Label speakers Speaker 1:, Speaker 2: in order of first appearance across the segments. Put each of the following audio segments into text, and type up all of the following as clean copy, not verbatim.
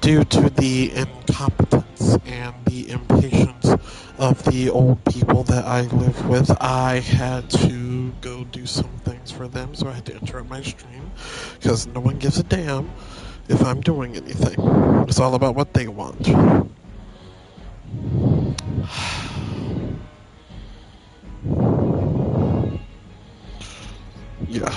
Speaker 1: due to the incompetence and the impatience of the old people that I live with, I had to go do some things for them, so I had to interrupt my stream because no one gives a damn if I'm doing anything. It's all about what they want. Yeah.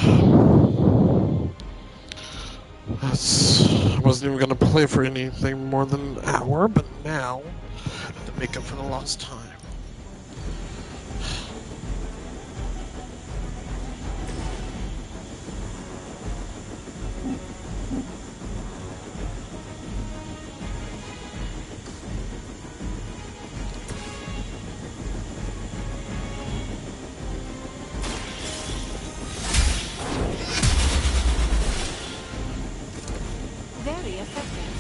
Speaker 1: I wasn't even going to play for anything more than an hour, but now I have to make up for the lost time.
Speaker 2: Very effective.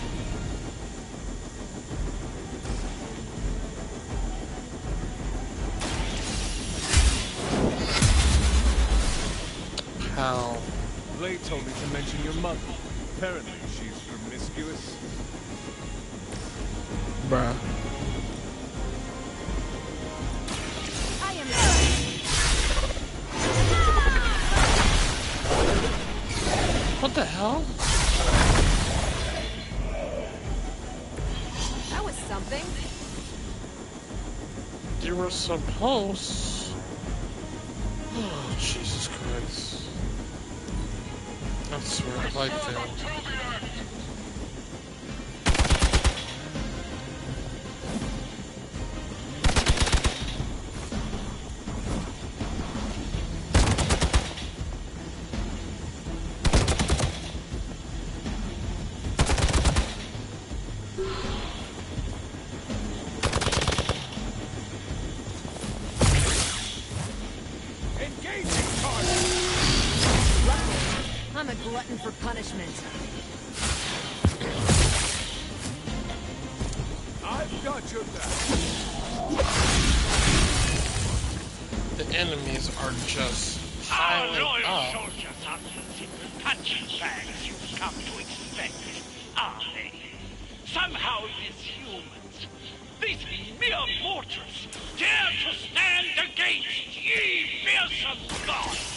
Speaker 1: How?
Speaker 3: Blade told me to mention your mother. Apparently, she's promiscuous.
Speaker 1: Bruh.
Speaker 2: I am.
Speaker 1: What the hell?
Speaker 2: That was something.
Speaker 1: You were supposed... Oh, Jesus Christ. I swear, I failed.
Speaker 2: I'm a glutton for punishment.
Speaker 3: I've got your back.
Speaker 1: The enemies are just
Speaker 4: Our
Speaker 1: piling
Speaker 4: loyal
Speaker 1: up.
Speaker 4: soldiers aren't the simple punching bags you've come to expect, are they? Somehow these humans, these mere mortals, dare to stand against ye fearsome gods!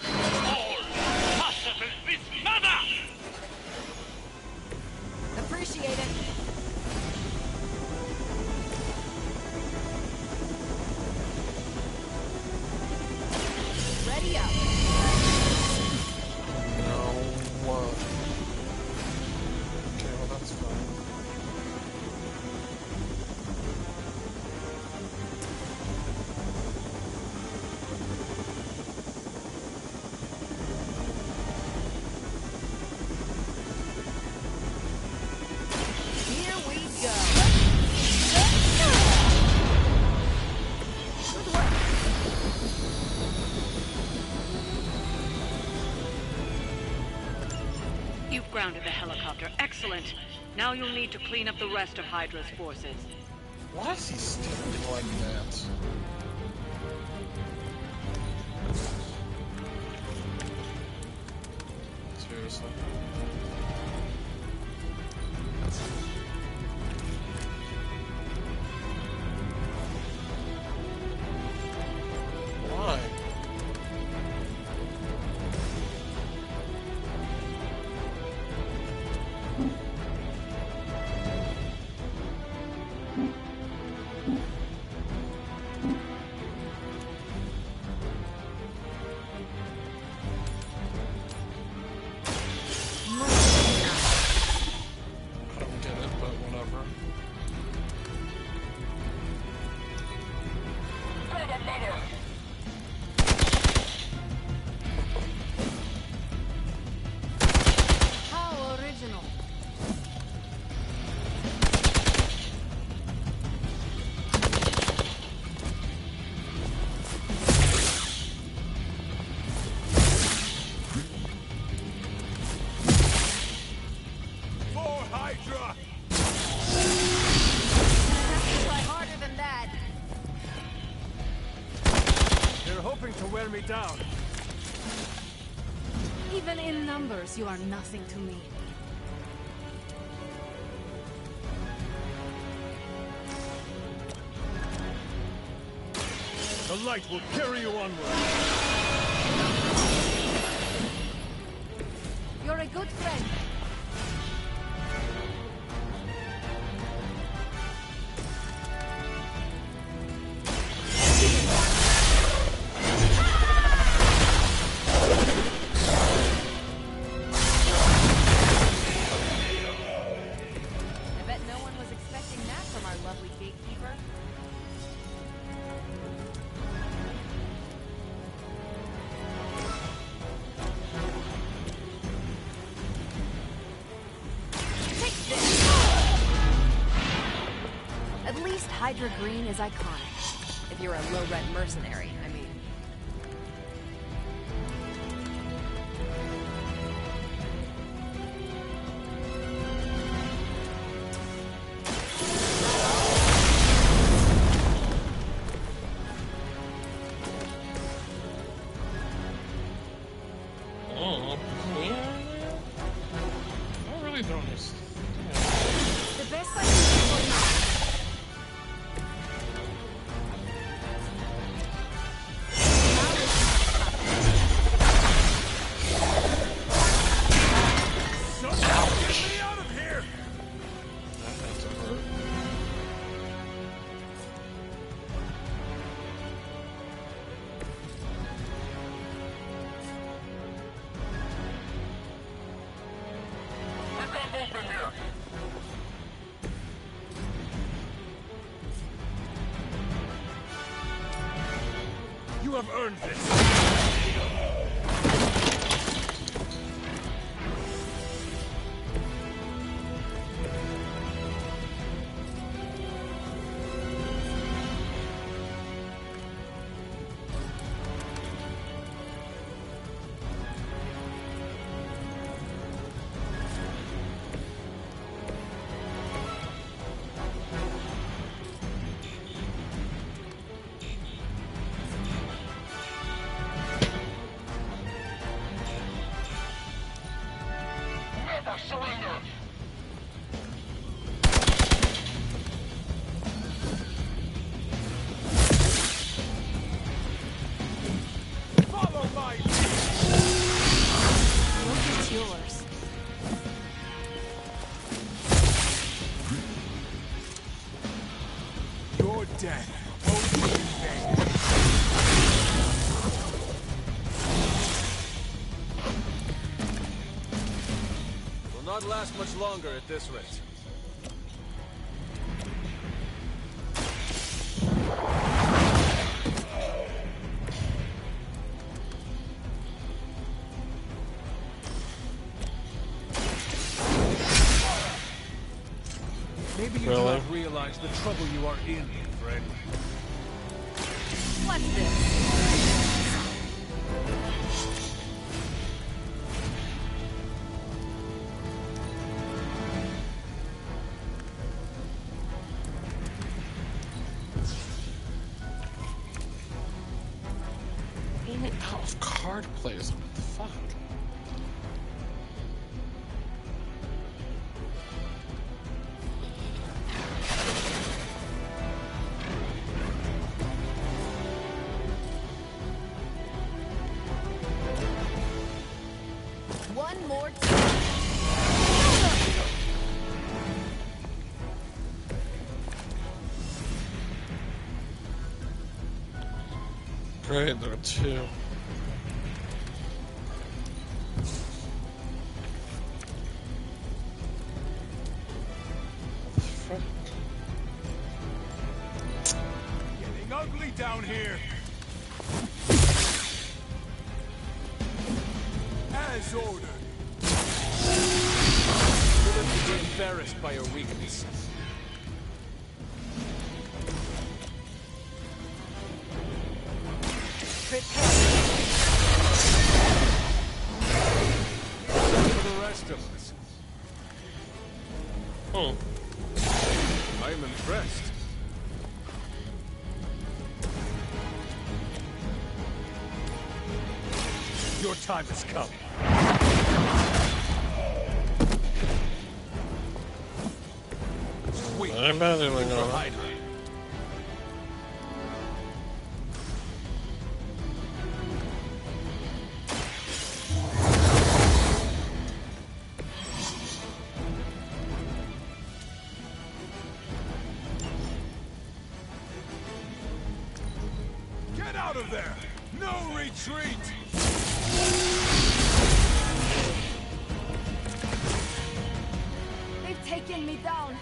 Speaker 4: All possible with mother!
Speaker 2: Appreciate it. Ready up.
Speaker 1: No. Okay, well that's fine.
Speaker 2: Here we go.
Speaker 5: You've grounded the helicopter. Excellent. Now you'll need to clean up the rest of Hydra's forces.
Speaker 1: Why is he standing like that? Seriously. Why? I don't get it, but whatever.
Speaker 2: How original.
Speaker 3: For Hydra!
Speaker 2: Have to try harder than that.
Speaker 3: They're hoping to wear me down.
Speaker 2: Even in numbers, you are nothing to me.
Speaker 3: The light will carry you onward.
Speaker 2: You're a good friend. I bet no one was expecting that from our lovely gatekeeper. At least Hydra Green is iconic. If you're a low-rent mercenary, I mean.
Speaker 1: Oh, yeah. I really don't understand.
Speaker 2: The best I can do for you.
Speaker 3: Get me out of here!
Speaker 1: That has to hurt.
Speaker 3: You have earned this.
Speaker 4: Never surrender!
Speaker 3: Follow my
Speaker 2: Look at yours.
Speaker 3: Your death. Only in vain. Will not last much longer at this rate. Maybe you do
Speaker 1: Really?
Speaker 3: not realize the trouble you are in, friend.
Speaker 2: What's this?
Speaker 1: In and out of card plays. What the fuck?
Speaker 2: One more time.
Speaker 1: Great, there are two. Fuck.
Speaker 3: Getting ugly down here. As ordered. Shouldn't be embarrassed by your weakness.
Speaker 2: Prepare.
Speaker 3: For the rest of us.
Speaker 1: Oh,
Speaker 3: I'm impressed. Your time has come. Sweet.
Speaker 1: I'm not even
Speaker 3: For
Speaker 1: gonna.
Speaker 3: Hydra. Retreat!
Speaker 2: They've taken me down.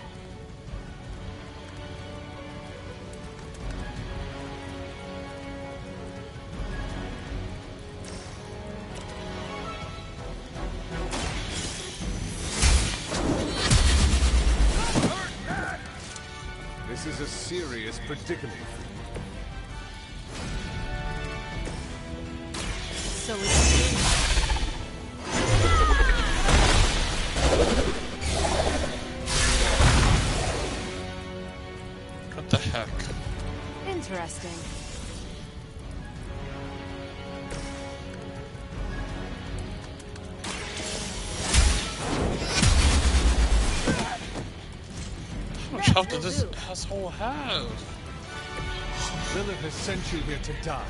Speaker 3: This is a serious predicament.
Speaker 2: So it's
Speaker 1: What the heck?
Speaker 2: interesting.
Speaker 1: How much health does this asshole have?
Speaker 3: Lilith has sent you here to die.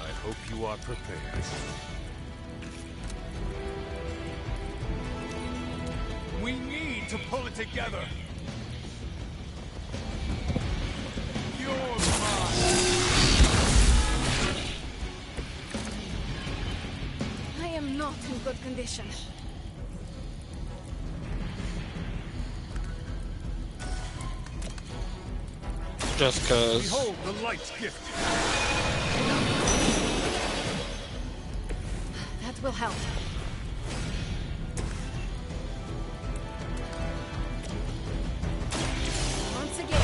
Speaker 3: I hope you are prepared. We need to pull it together. You're mine.
Speaker 2: I am not in good condition.
Speaker 1: Just cause.
Speaker 3: Behold the light's gift.
Speaker 2: That will help. Once again.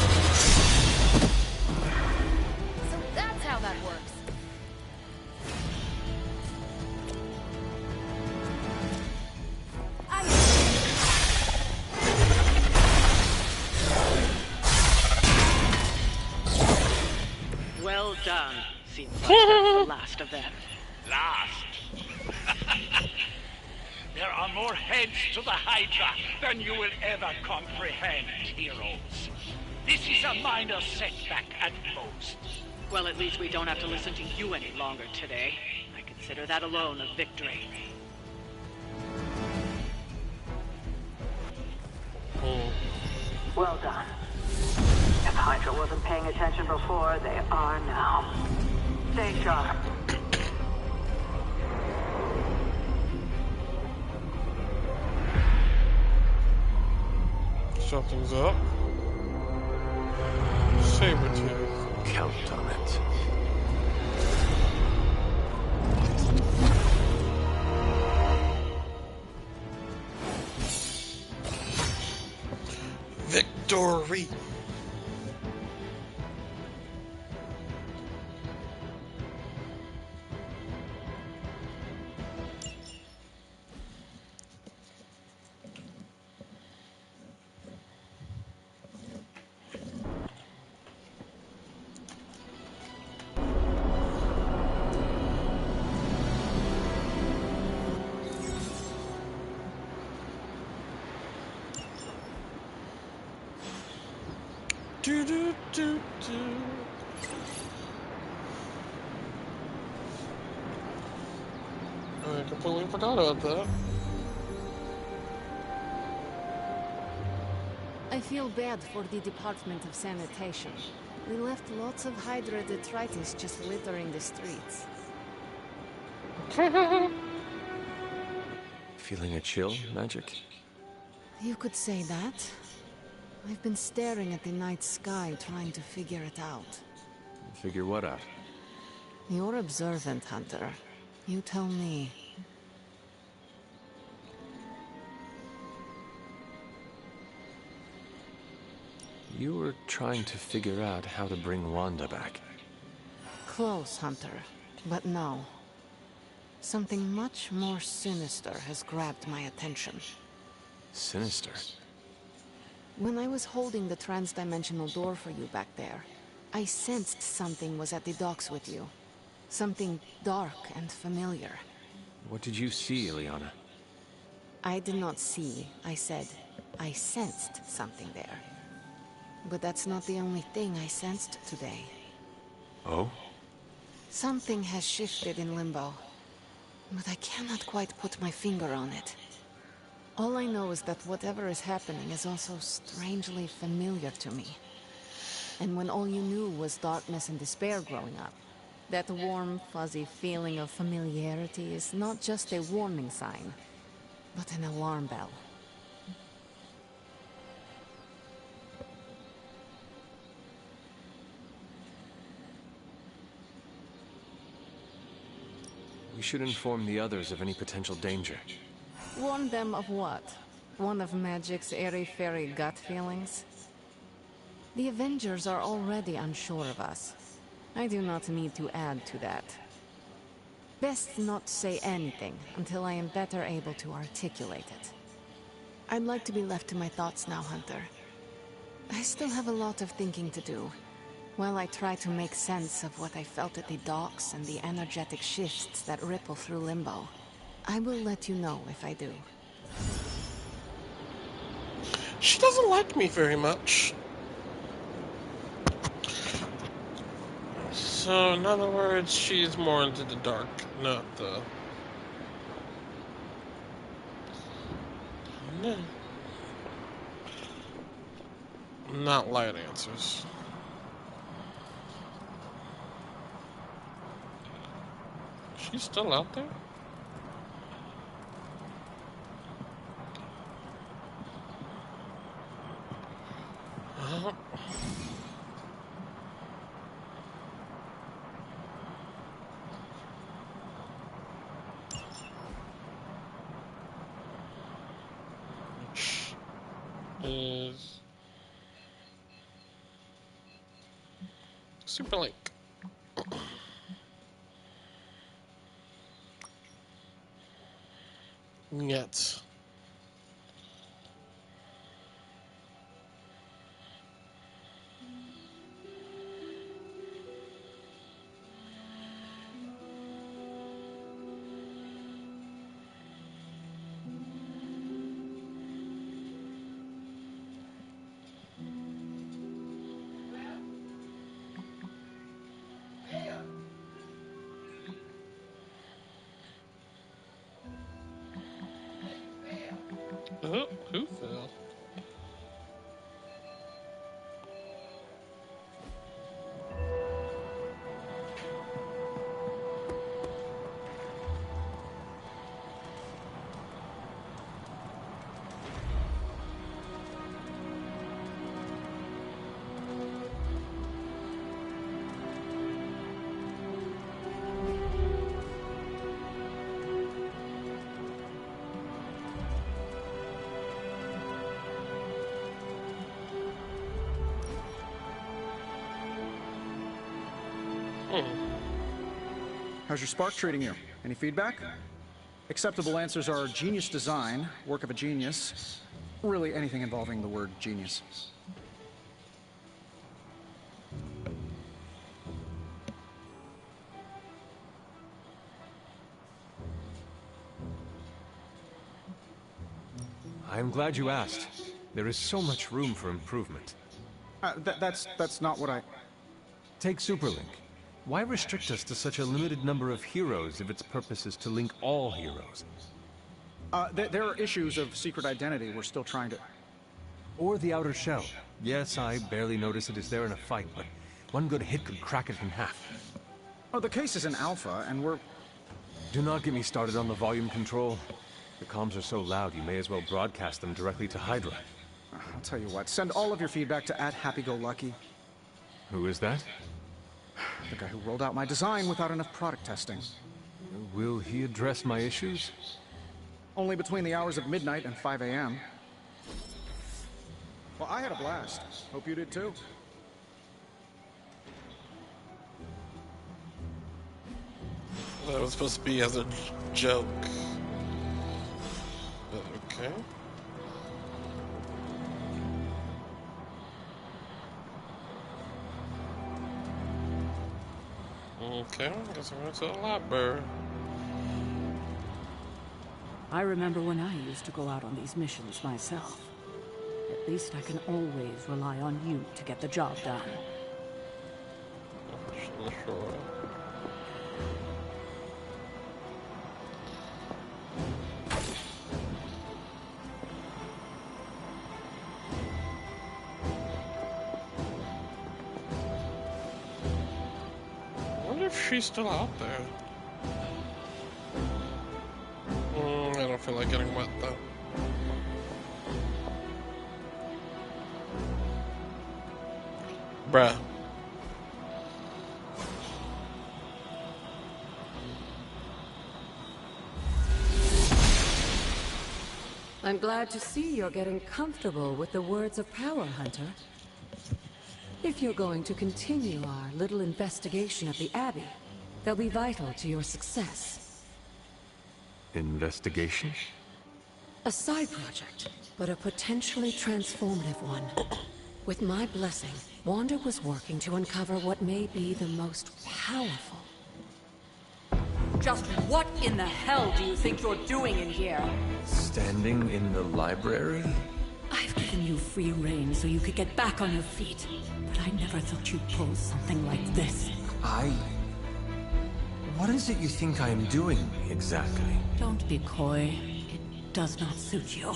Speaker 2: So that's how that works.
Speaker 5: Well done. Seems like that's the last of them.
Speaker 4: Last. There are more heads to the Hydra than you will ever comprehend, heroes. This is a minor setback at most.
Speaker 5: Well, at least we don't have to listen to you any longer today. I consider that alone a victory. Well done. If Hydra wasn't paying attention before, they are now. Stay sharp.
Speaker 1: Something's up. Sabretooth.
Speaker 3: Count on it.
Speaker 1: Victory! Do do do do. I completely forgot about that.
Speaker 2: I feel bad for the Department of Sanitation. We left lots of Hydra detritus just littering the streets.
Speaker 6: Feeling a chill, Magic?
Speaker 2: You could say that. I've been staring at the night sky trying to figure it out.
Speaker 6: Figure what out?
Speaker 2: You're observant, Hunter. You tell me.
Speaker 6: You were trying to figure out how to bring Wanda back.
Speaker 2: Close, Hunter. But no. Something much more sinister has grabbed my attention.
Speaker 6: Sinister?
Speaker 2: When I was holding the transdimensional door for you back there, I sensed something was at the docks with you. Something dark and familiar.
Speaker 6: What did you see, Illyana?
Speaker 2: I did not see, I said. I sensed something there. But that's not the only thing I sensed today.
Speaker 6: Oh?
Speaker 2: Something has shifted in Limbo. But I cannot quite put my finger on it. All I know is that whatever is happening is also strangely familiar to me. And when all you knew was darkness and despair growing up, That warm, fuzzy feeling of familiarity is not just a warning sign, but an alarm bell.
Speaker 6: We should inform the others of any potential danger.
Speaker 2: Warn them of what? One of Magic's airy-fairy gut feelings? The Avengers are already unsure of us. I do not need to add to that. Best not say anything until I am better able to articulate it. I'd like to be left to my thoughts now, Hunter. I still have a lot of thinking to do, while I try to make sense of what I felt at the docks and the energetic shifts that ripple through Limbo. I will let you know if I do.
Speaker 1: She doesn't like me very much. So, in other words, she's more into the dark, not the... No. Not light answers. She's still out there? Is Superlink. Yet. Oh, who fell?
Speaker 7: How's your spark treating you? Any feedback? Acceptable answers are genius design, work of a genius. Really anything involving the word genius.
Speaker 6: I'm glad you asked. There is so much room for improvement.
Speaker 7: That's not what I...
Speaker 6: Take Superlink. Why restrict us to such a limited number of heroes if its purpose is to link all heroes?
Speaker 7: There are issues of secret identity we're still trying to...
Speaker 6: Or the outer shell. Yes, I barely notice it is there in a fight, but one good hit could crack it in half.
Speaker 7: Oh, the case is in Alpha, and we're...
Speaker 6: Do not get me started on the volume control. The comms are so loud, you may as well broadcast them directly to Hydra.
Speaker 7: I'll tell you what, send all of your feedback to @HappyGoLucky.
Speaker 6: Who is that?
Speaker 7: The guy who rolled out my design without enough product testing.
Speaker 6: Will he address my issues?
Speaker 7: Only between the hours of midnight and 5 a.m. Well, I had a blast. Hope you did too.
Speaker 1: That was supposed to be as a joke. But okay. Okay, I guess I'm going to the library.
Speaker 8: I remember when I used to go out on these missions myself. At least I can always rely on you to get the job done.
Speaker 1: Sure. I wonder if she's still out there. I don't feel like getting wet though. Bruh.
Speaker 8: I'm glad to see you're getting comfortable with the words of power, Hunter. If you're going to continue our little investigation of the Abbey, they'll be vital to your success.
Speaker 6: Investigation?
Speaker 8: A side project, but a potentially transformative one. With my blessing, Wanda was working to uncover what may be the most powerful. Just what in the hell do you think you're doing in here?
Speaker 6: Standing in the library?
Speaker 8: I've given you free rein so you could get back on your feet, but I never thought you'd pull something like this.
Speaker 6: What is it you think I am doing, exactly?
Speaker 8: Don't be coy. It does not suit you.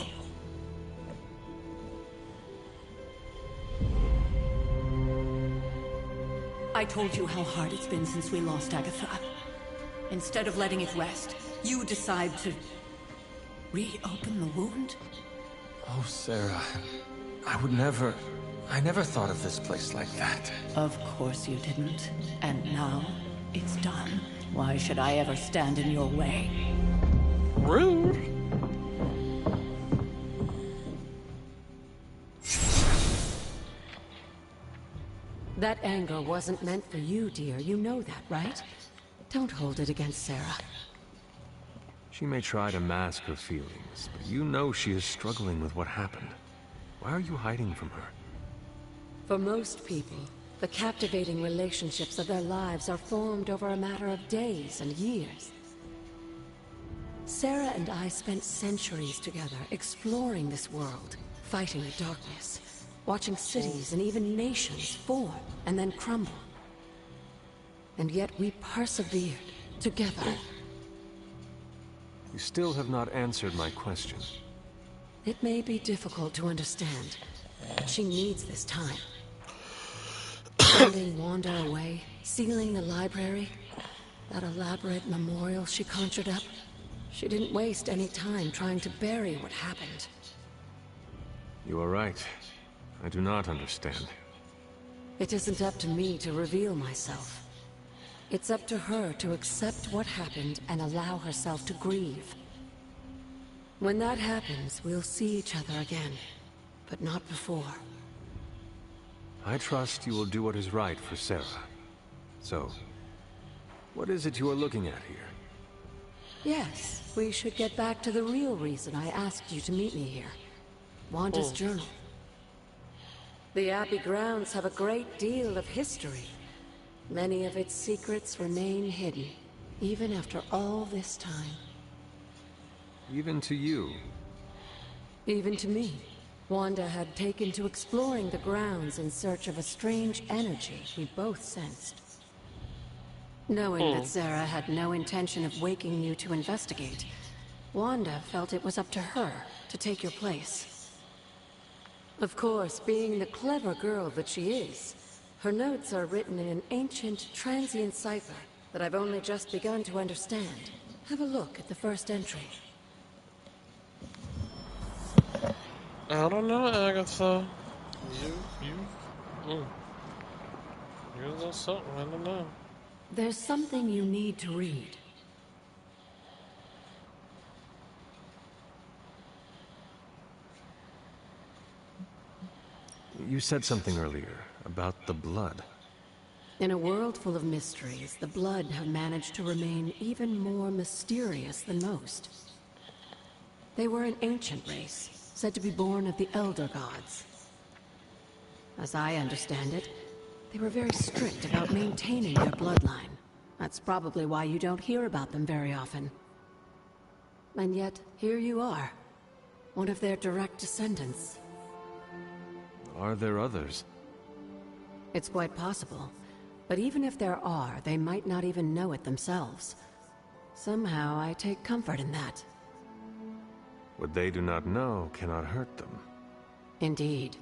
Speaker 8: I told you how hard it's been since we lost Agatha. Instead of letting it rest, you decide to reopen the wound?
Speaker 6: Oh, Sarah. I never thought of this place like that.
Speaker 8: Of course you didn't. And now, it's done. Why should I ever stand in your way?
Speaker 1: Rude.
Speaker 8: That anger wasn't meant for you, dear. You know that, right? Don't hold it against Sarah.
Speaker 6: She may try to mask her feelings, but you know she is struggling with what happened. Why are you hiding from her?
Speaker 8: For most people, the captivating relationships of their lives are formed over a matter of days and years. Sarah and I spent centuries together exploring this world, fighting the darkness, watching cities and even nations form and then crumble. And yet we persevered together.
Speaker 6: You still have not answered my question.
Speaker 8: It may be difficult to understand, but she needs this time. Sending Wanda away, sealing the library, that elaborate memorial she conjured up. She didn't waste any time trying to bury what happened.
Speaker 6: You are right. I do not understand.
Speaker 8: It isn't up to me to reveal myself. It's up to her to accept what happened and allow herself to grieve. When that happens, we'll see each other again, but not before.
Speaker 6: I trust you will do what is right for Sarah. So, what is it you are looking at here?
Speaker 8: Yes, we should get back to the real reason I asked you to meet me here. Wanda's journal. The Abbey grounds have a great deal of history. Many of its secrets remain hidden, even after all this time.
Speaker 6: Even to you?
Speaker 8: Even to me. Wanda had taken to exploring the grounds in search of a strange energy we both sensed. Knowing that Sarah had no intention of waking you to investigate, Wanda felt it was up to her to take your place. Of course, being the clever girl that she is, her notes are written in an ancient, transient cipher that I've only just begun to understand. Have a look at the first entry.
Speaker 1: I don't know, Agatha. You're just something, I don't know.
Speaker 8: There's something you need to read.
Speaker 6: You said something earlier about the blood.
Speaker 8: In a world full of mysteries, the Blood have managed to remain even more mysterious than most. They were an ancient race, said to be born of the Elder Gods. As I understand it, they were very strict about maintaining their bloodline. That's probably why you don't hear about them very often. And yet, here you are, one of their direct descendants.
Speaker 6: Are there others?
Speaker 8: It's quite possible. But even if there are, they might not even know it themselves. Somehow, I take comfort in that.
Speaker 6: What they do not know cannot hurt them.
Speaker 8: Indeed.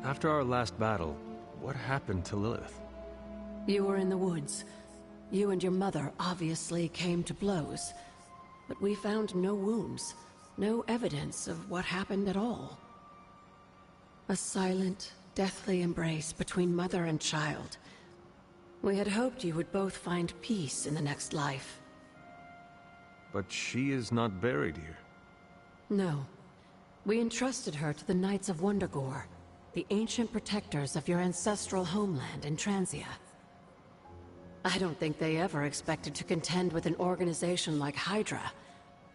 Speaker 6: After our last battle, what happened to Lilith?
Speaker 8: You were in the woods. You and your mother obviously came to blows. But we found no wounds, no evidence of what happened at all. A silent, deathly embrace between mother and child. We had hoped you would both find peace in the next life.
Speaker 6: But she is not buried here.
Speaker 8: No. We entrusted her to the Knights of Wundagore, the ancient protectors of your ancestral homeland in Transia. I don't think they ever expected to contend with an organization like Hydra,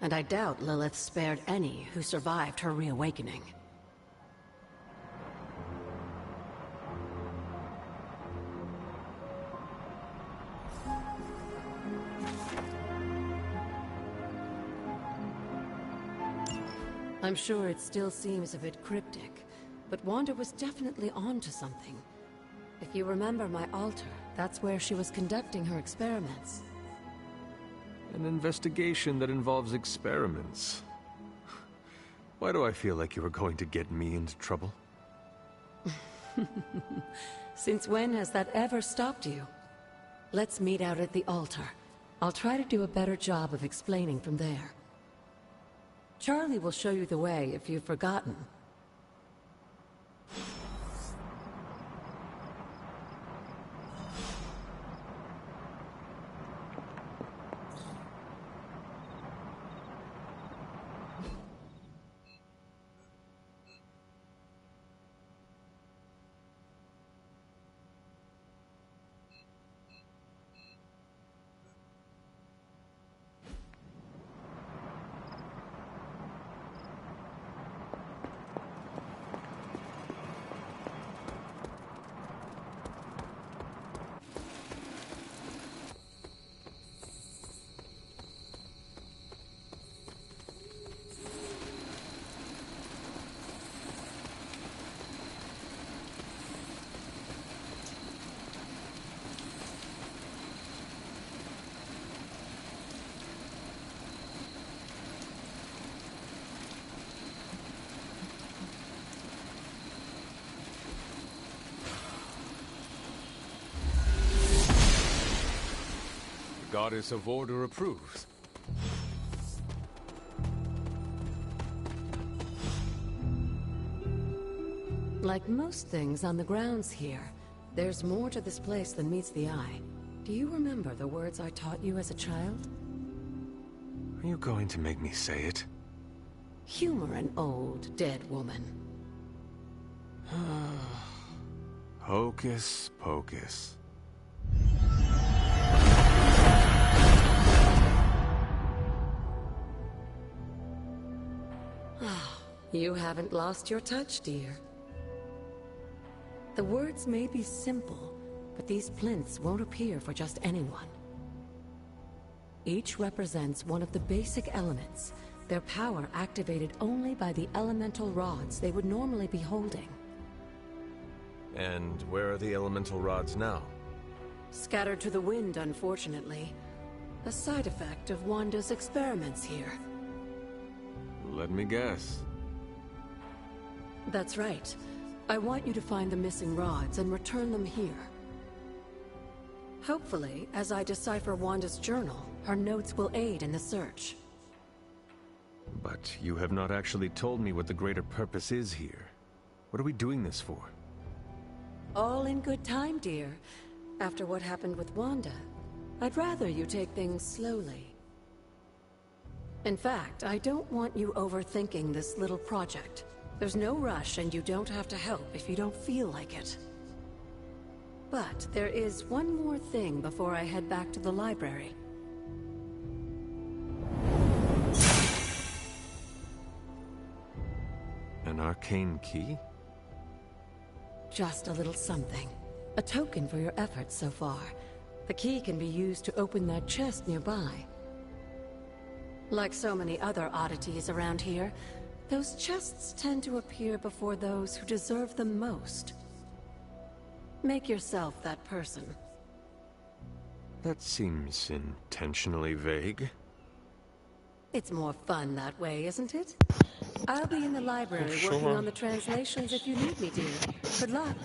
Speaker 8: and I doubt Lilith spared any who survived her reawakening. I'm sure it still seems a bit cryptic, but Wanda was definitely onto something. If you remember my altar, that's where she was conducting her experiments.
Speaker 6: An investigation that involves experiments. Why do I feel like you were going to get me into trouble?
Speaker 8: Since when has that ever stopped you? Let's meet out at the altar. I'll try to do a better job of explaining from there. Charlie will show you the way if you've forgotten.
Speaker 3: Goddess of Order approves.
Speaker 8: Like most things on the grounds here, there's more to this place than meets the eye. Do you remember the words I taught you as a child?
Speaker 6: Are you going to make me say it?
Speaker 8: Humor an old, dead woman.
Speaker 6: Hocus pocus.
Speaker 8: You haven't lost your touch, dear. The words may be simple, but these plinths won't appear for just anyone. Each represents one of the basic elements, their power activated only by the elemental rods they would normally be holding.
Speaker 6: And where are the elemental rods now?
Speaker 8: Scattered to the wind, unfortunately. A side effect of Wanda's experiments here.
Speaker 6: Let me guess.
Speaker 8: That's right. I want you to find the missing rods and return them here. Hopefully, as I decipher Wanda's journal, her notes will aid in the search.
Speaker 6: But you have not actually told me what the greater purpose is here. What are we doing this for?
Speaker 8: All in good time, dear. After what happened with Wanda, I'd rather you take things slowly. In fact, I don't want you overthinking this little project. There's no rush, and you don't have to help if you don't feel like it. But there is one more thing before I head back to the library.
Speaker 6: An arcane key?
Speaker 8: Just a little something. A token for your efforts so far. The key can be used to open that chest nearby. Like so many other oddities around here, those chests tend to appear before those who deserve them most. Make yourself that person.
Speaker 6: That seems intentionally vague.
Speaker 8: It's more fun that way, isn't it? I'll be in the library
Speaker 1: Sure.
Speaker 8: working on the translations if you need me, dear. Good luck.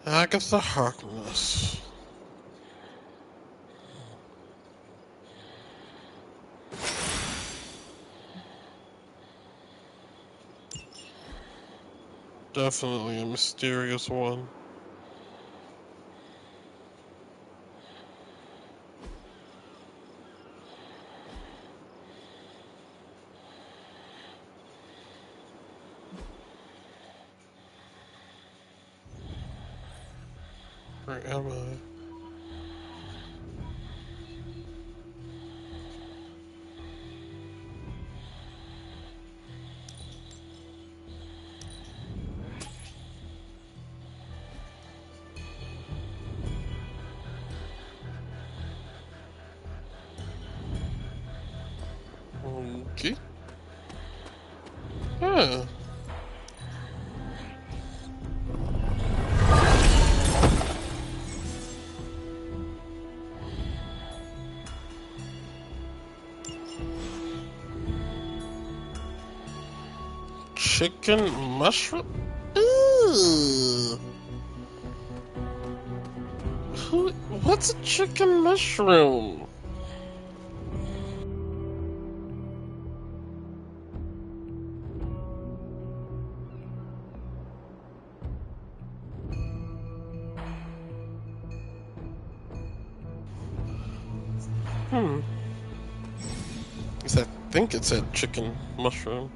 Speaker 1: Agatha Harkness. Definitely a mysterious one. Where am I? Okay. Huh. Chicken mushroom? Ooh. What's a chicken mushroom? At least I think it said chicken mushroom.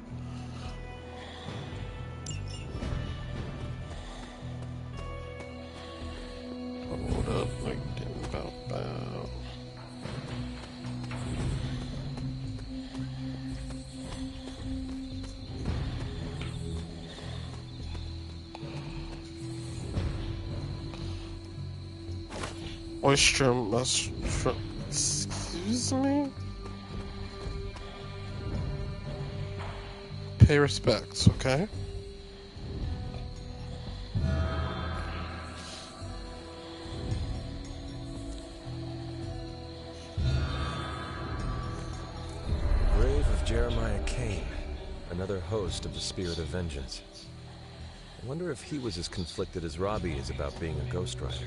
Speaker 1: Hold up, like about. Oyster mushroom. Excuse me? Pay respects, okay?
Speaker 6: Grave of Jeremiah Kane, another host of the Spirit of Vengeance. I wonder if he was as conflicted as Robbie is about being a Ghost Rider.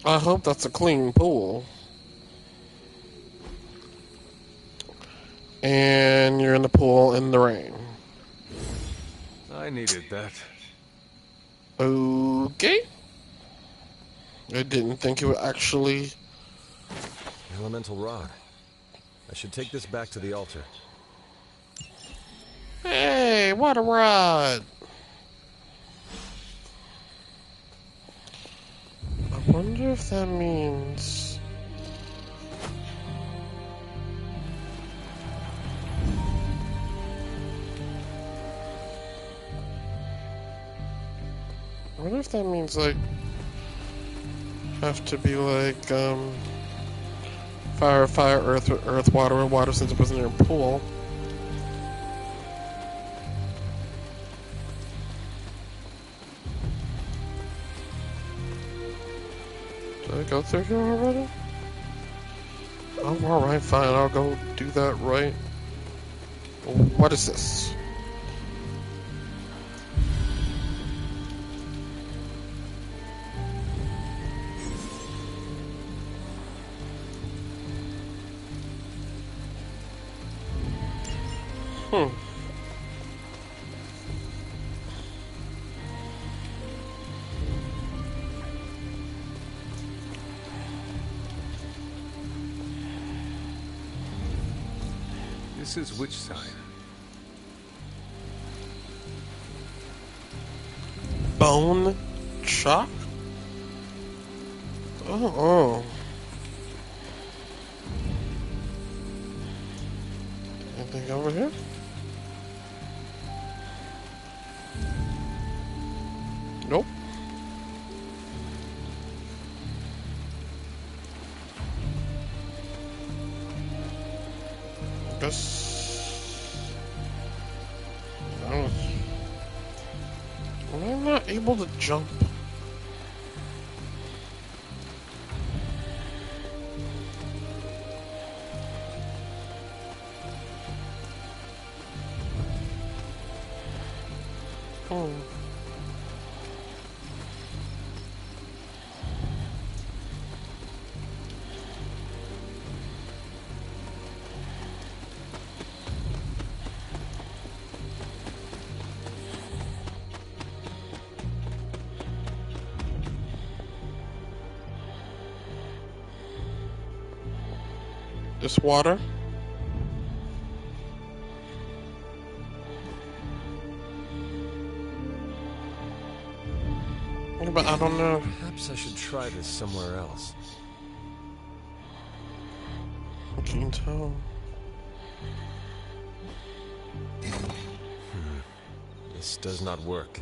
Speaker 1: I hope that's a clean pool. And you're in the pool in the rain.
Speaker 6: I needed that.
Speaker 1: Okay. I didn't think it would actually...
Speaker 6: Elemental rod. I should take this back to the altar.
Speaker 1: Hey, what a rod! I wonder if that means... I wonder if that means, like, have to be like, fire, fire, earth, earth, water, water, since it wasn't in a pool. Did I go through here already? Oh, alright, fine, I'll go do that right. What is this?
Speaker 3: This is which sign?
Speaker 1: Bone chalk? Oh. Anything over here? Guess I'm not able to jump. Oh. This water. But I don't know.
Speaker 6: Perhaps I should try this somewhere else.
Speaker 1: I can't tell.
Speaker 6: This does not work.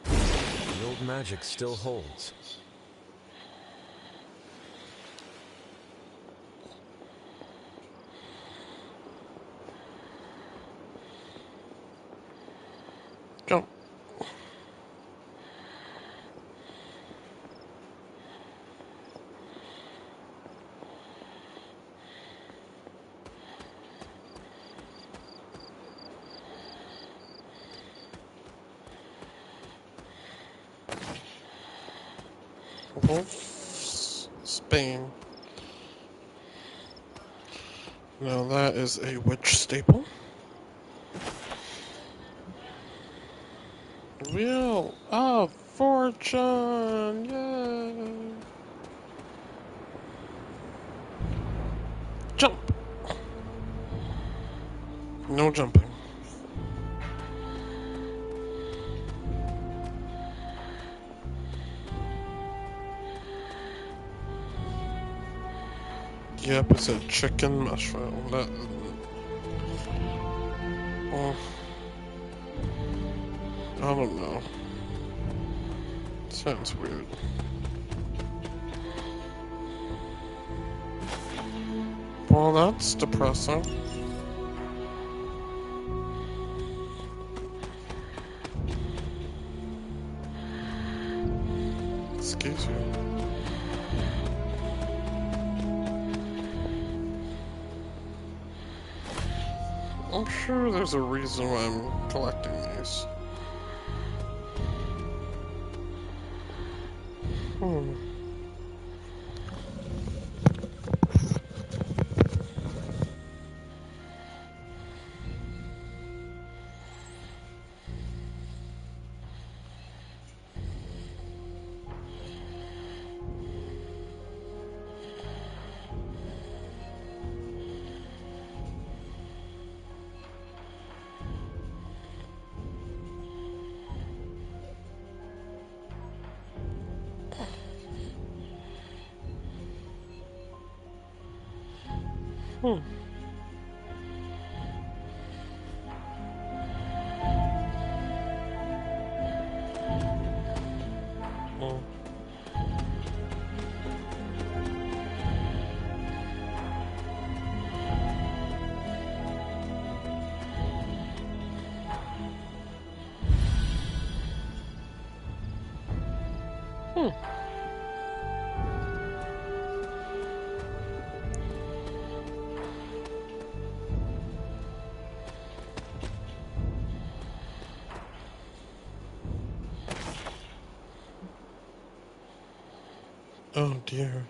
Speaker 6: The old magic still holds.
Speaker 1: Jump. Spain. Now that is a witch staple. Wheel of Fortune! Yay! Jump! No jumping. Yep, it's a chicken mushroom. That. Oh. I don't know. Sounds weird. Well, that's depressing. Excuse you. I'm sure there's a reason why I'm collecting these. Hmm. Oh dear.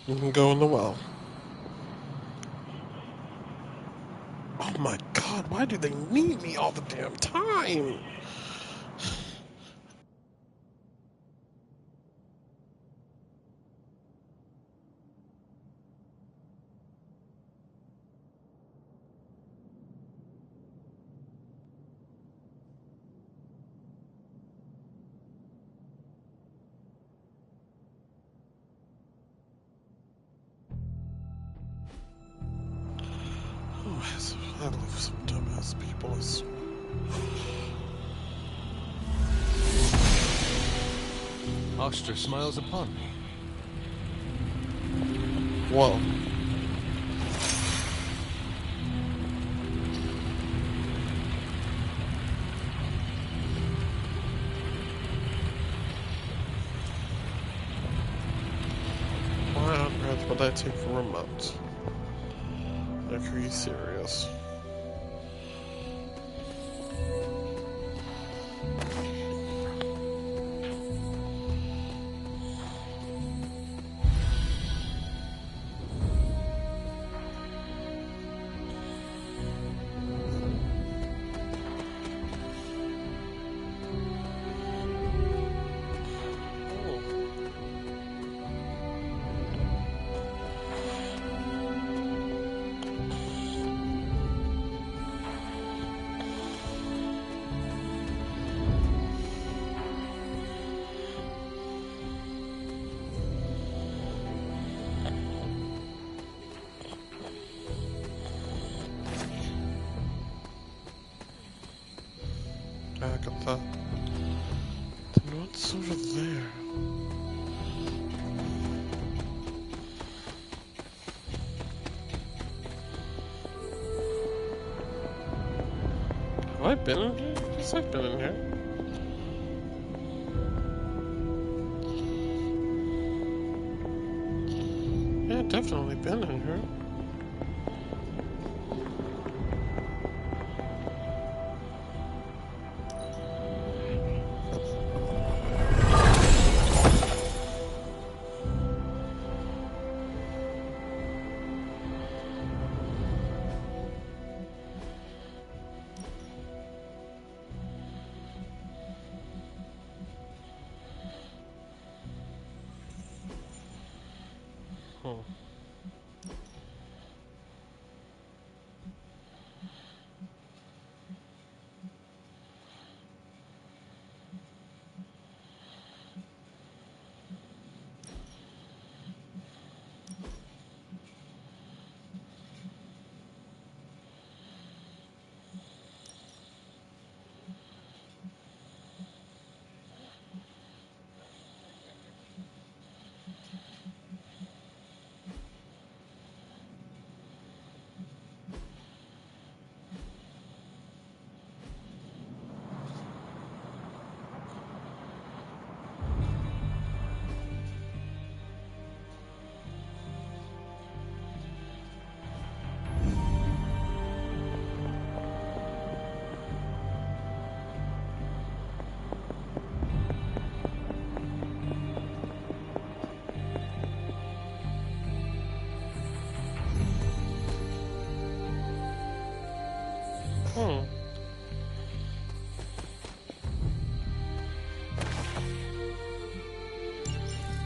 Speaker 1: You can go in the well. Oh my god, why do they need me all the damn time? I live with some dumbass people, I swear.
Speaker 3: Oster smiles upon me.
Speaker 1: Whoa. Why on earth would I take a remote? Like, are you serious? Agatha. Then what's over there? Have I been in here? Yes, I've been in here. Yeah, definitely been in here.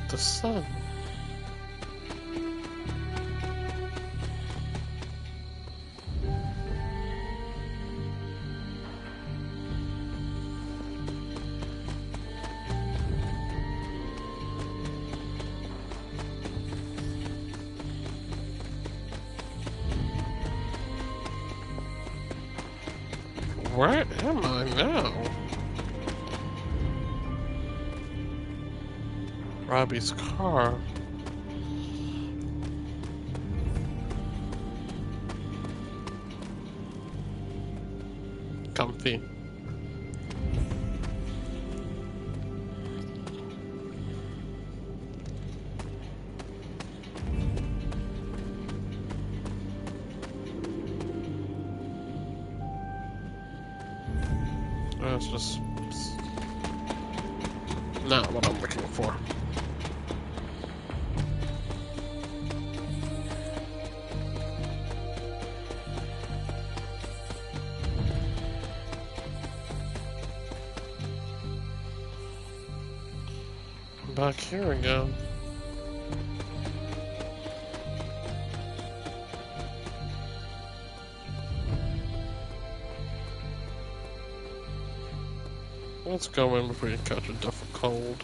Speaker 1: The sun. Where am I now? Robbie's car. Comfy. That's just not what I'm looking for. Back here again. Let's go in before you catch a different cold.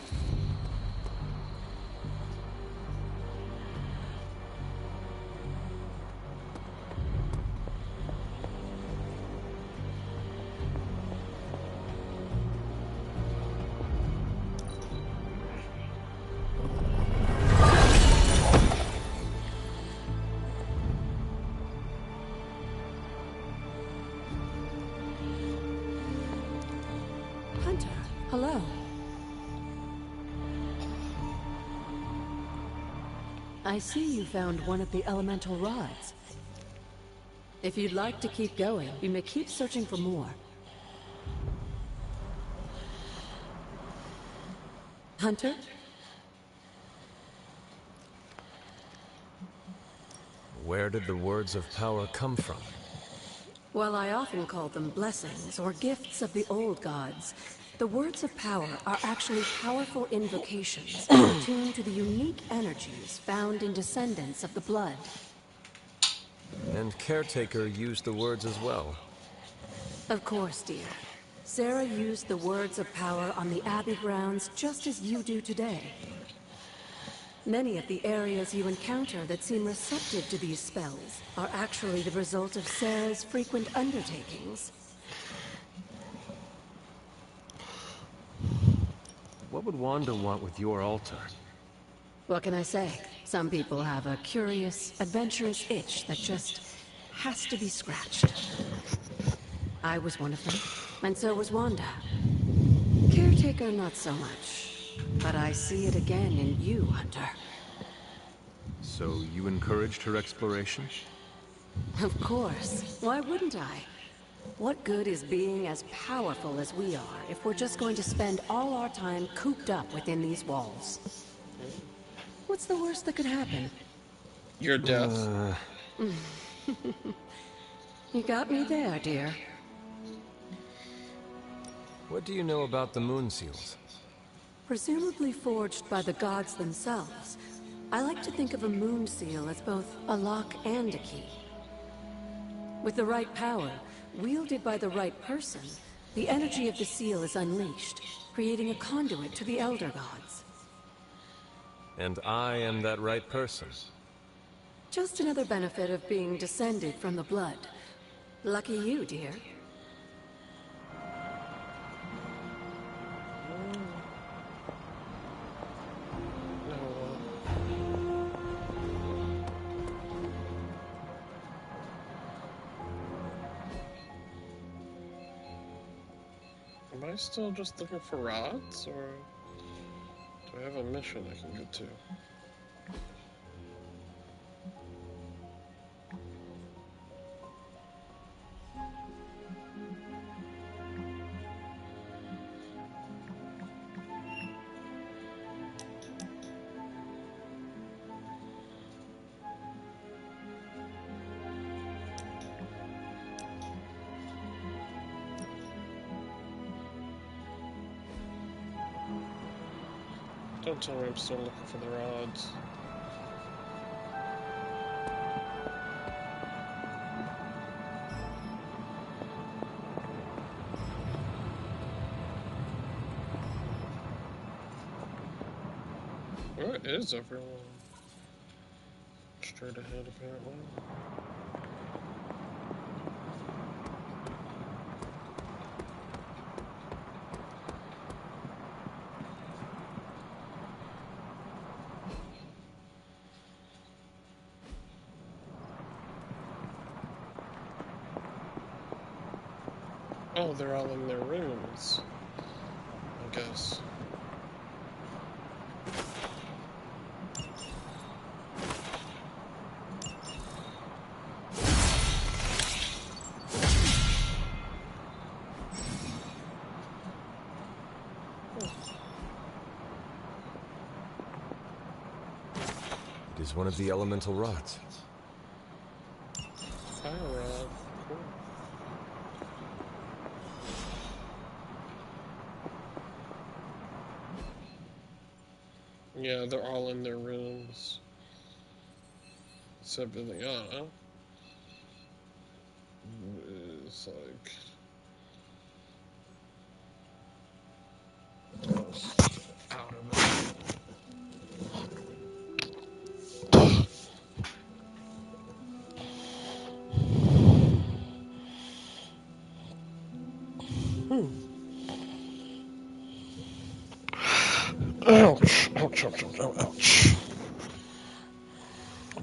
Speaker 8: Hello. I see you found one of the elemental rods. If you'd like to keep going, you may keep searching for more. Hunter?
Speaker 6: Where did the words of power come from?
Speaker 8: While I often call them blessings or gifts of the old gods, the words of power are actually powerful invocations attuned to the unique energies found in descendants of the blood.
Speaker 6: And Caretaker used the words as well.
Speaker 8: Of course, dear. Sarah used the words of power on the Abbey grounds just as you do today. Many of the areas you encounter that seem receptive to these spells are actually the result of Sarah's frequent undertakings.
Speaker 6: What would Wanda want with your altar?
Speaker 8: What can I say? Some people have a curious, adventurous itch that just has to be scratched. I was one of them, and so was Wanda. Caretaker, not so much. But I see it again in you, Hunter.
Speaker 3: So you encouraged her exploration?
Speaker 8: Of course. Why wouldn't I? What good is being as powerful as we are if we're just going to spend all our time cooped up within these walls? What's the worst that could happen?
Speaker 1: Your death.
Speaker 8: You got me there, dear.
Speaker 6: What do you know about the moon seals?
Speaker 8: Presumably forged by the gods themselves, I like to think of a moon seal as both a lock and a key. With the right power, wielded by the right person, the energy of the seal is unleashed, creating a conduit to the Elder Gods.
Speaker 6: And I am that right person.
Speaker 8: Just another benefit of being descended from the blood. Lucky you, dear.
Speaker 1: Am I still just looking for rods, or do I have a mission I can get to? Don't tell me I'm still looking for the rods. Where is everyone? Straight ahead, apparently. Oh, they're all in their rooms, I guess.
Speaker 6: It is one of the elemental rods.
Speaker 1: Fire rod. Cool. Yeah, they're all in their rooms. Except Liliana. It's like... out of it. Ouch, ouch, ouch, ouch, ouch, ouch.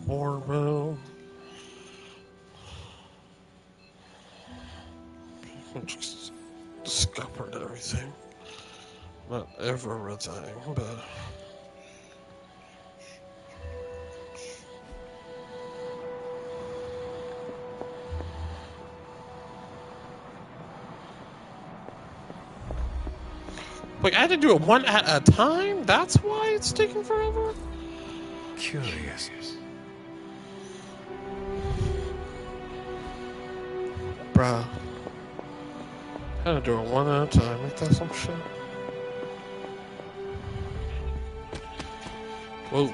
Speaker 1: Orwell. Just scuppered everything. Not everything, but... Like, I had to do it one at a time? That's why it's taking forever?
Speaker 3: Curious.
Speaker 1: Bruh. I had to do it one at a time. Ain't that some shit? Whoa.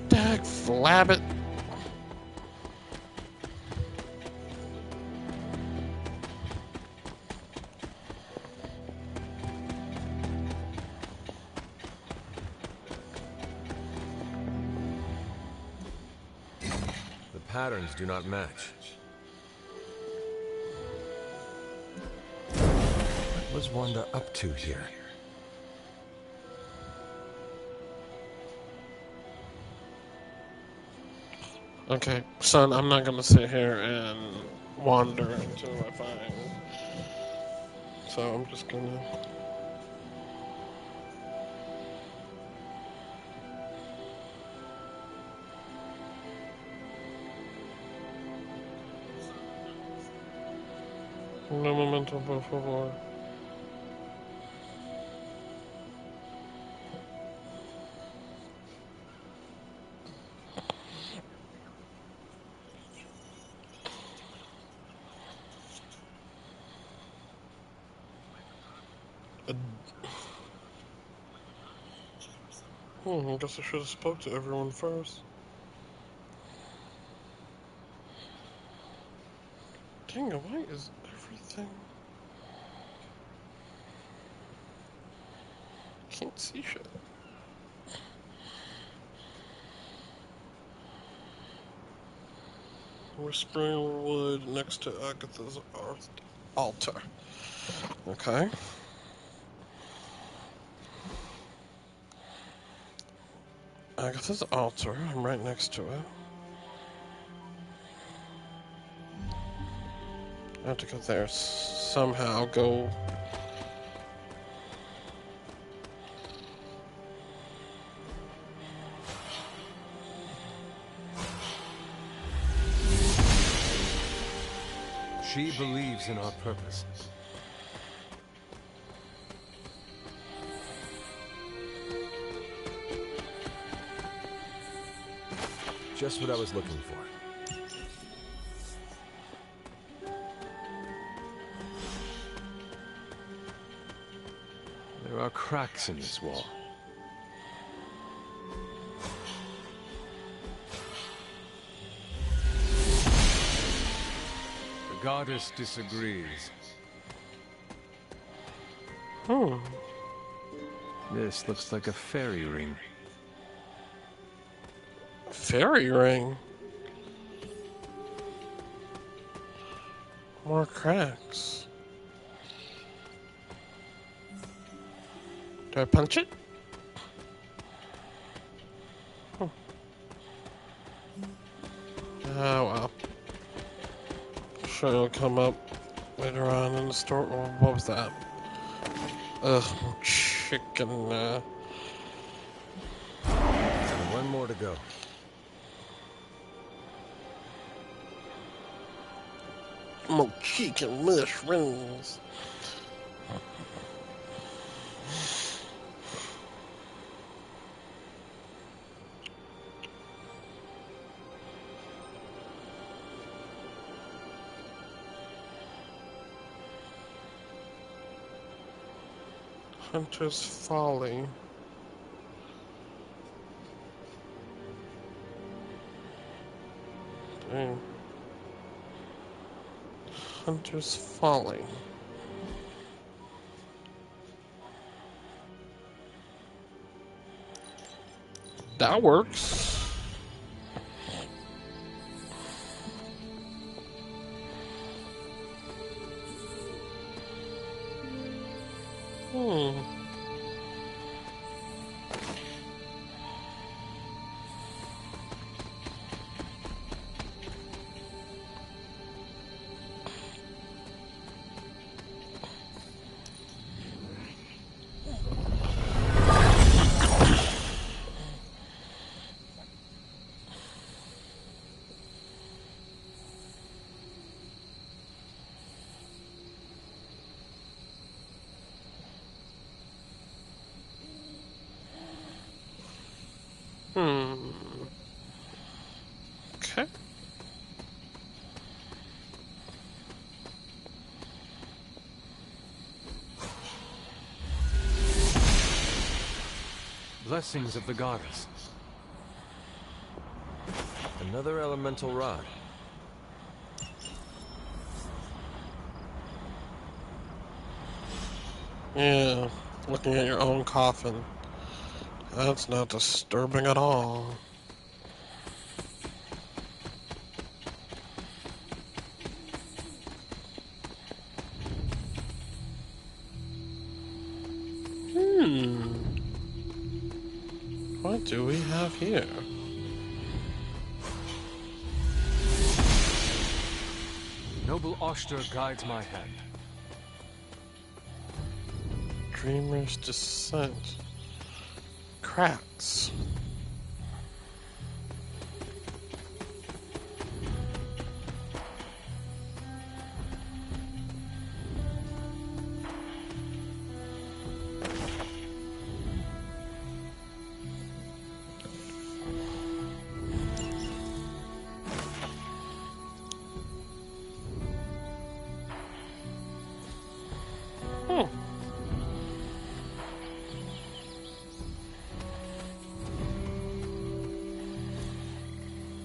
Speaker 1: Dag flabbit.
Speaker 6: The patterns do not match. What was Wanda up to here?
Speaker 1: Okay, son, I'm not gonna sit here and wander until I find. So I'm just gonna. No momento, por favor. I guess I should have spoke to everyone first. Dang it, why is everything... Can't see shit. Whispering Wood next to Agatha's altar. Okay. Agatha's altar, I'm right next to it. I have to go there somehow, go...
Speaker 6: She believes in our purpose. Just what I was looking for. There are cracks in this wall.
Speaker 3: The goddess disagrees. This looks like a fairy ring.
Speaker 1: Fairy ring? More cracks. Do I punch it? Oh well. Sure it'll come up later on in the store. Oh, what was that? Ugh, chicken.
Speaker 6: One more to go.
Speaker 1: More chicken mushrooms. Hunter's Folly. Dang. Hunter's Folly. That works.
Speaker 3: blessings of the goddess.
Speaker 6: Another elemental rod.
Speaker 1: Yeah, looking at your own coffin. That's not disturbing at all. What do we have here?
Speaker 3: Noble Oster guides my hand.
Speaker 1: Dreamer's Descent. Cracks.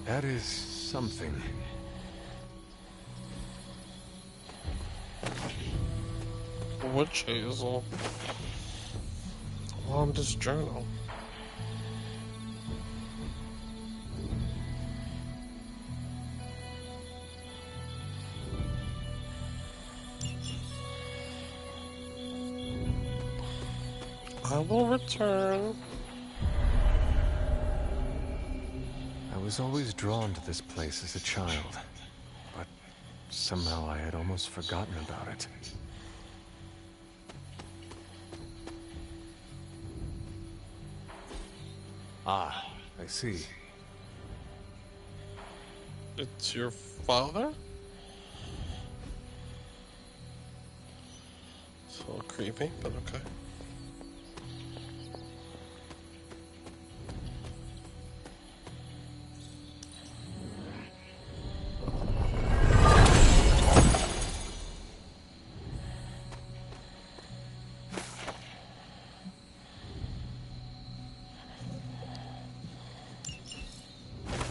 Speaker 3: That is something.
Speaker 1: Witch hazel. Wanda's journal. I will return.
Speaker 3: I was always drawn to this place as a child, but somehow I had almost forgotten about it. Ah, I see.
Speaker 1: It's your father? It's a little creepy, but okay.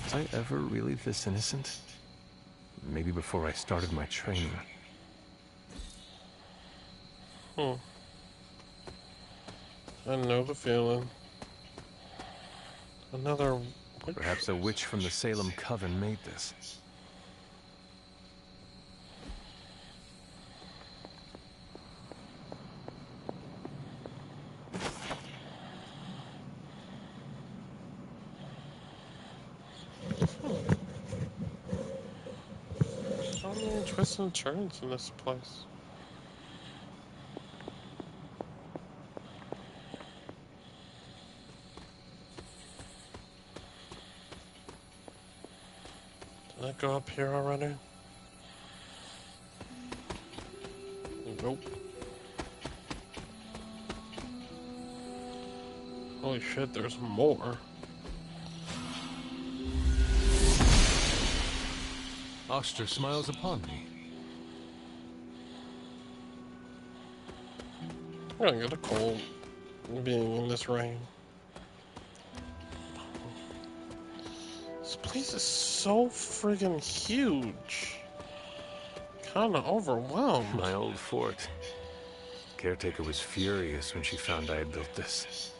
Speaker 3: Was I ever really this innocent? Maybe before I started my training.
Speaker 1: I know the feeling. Another witch.
Speaker 3: Perhaps a witch from the Salem Coven made this.
Speaker 1: So many twists and turns in this place. Did I go up here already? Nope. Holy shit, there's more.
Speaker 3: Oster smiles upon me.
Speaker 1: I'm gonna get a cold being in this rain. This place is so friggin' huge. Kinda overwhelmed.
Speaker 3: My old fort. Caretaker was furious when she found I had built this.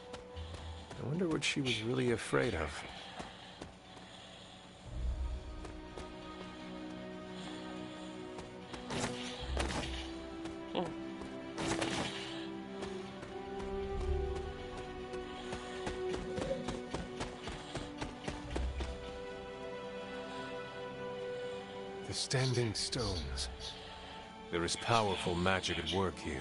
Speaker 3: I wonder what she was really afraid of. The standing stones. There is powerful magic at work here.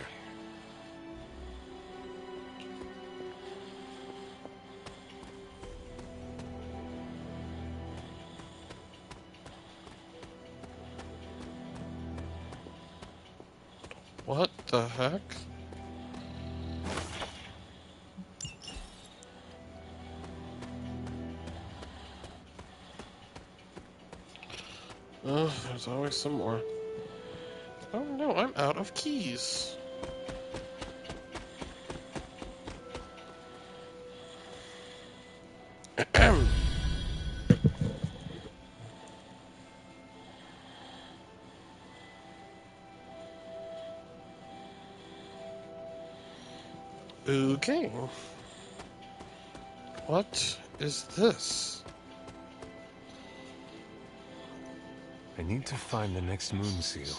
Speaker 1: What the heck? There's always some more. Oh no, I'm out of keys. Okay. What is this?
Speaker 3: I need to find the next moon seal.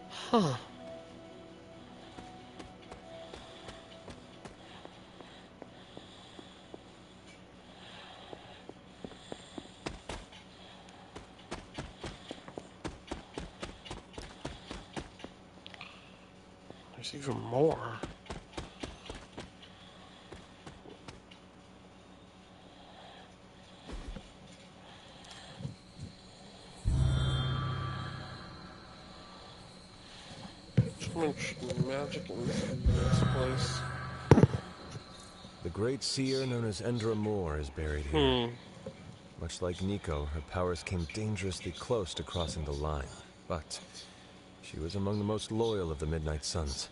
Speaker 1: Huh. There's even more. So much magic in this place.
Speaker 6: The great seer known as Endra Moore is buried here. Much like Nico, her powers came dangerously close to crossing the line, but she was among the most loyal of the Midnight Suns.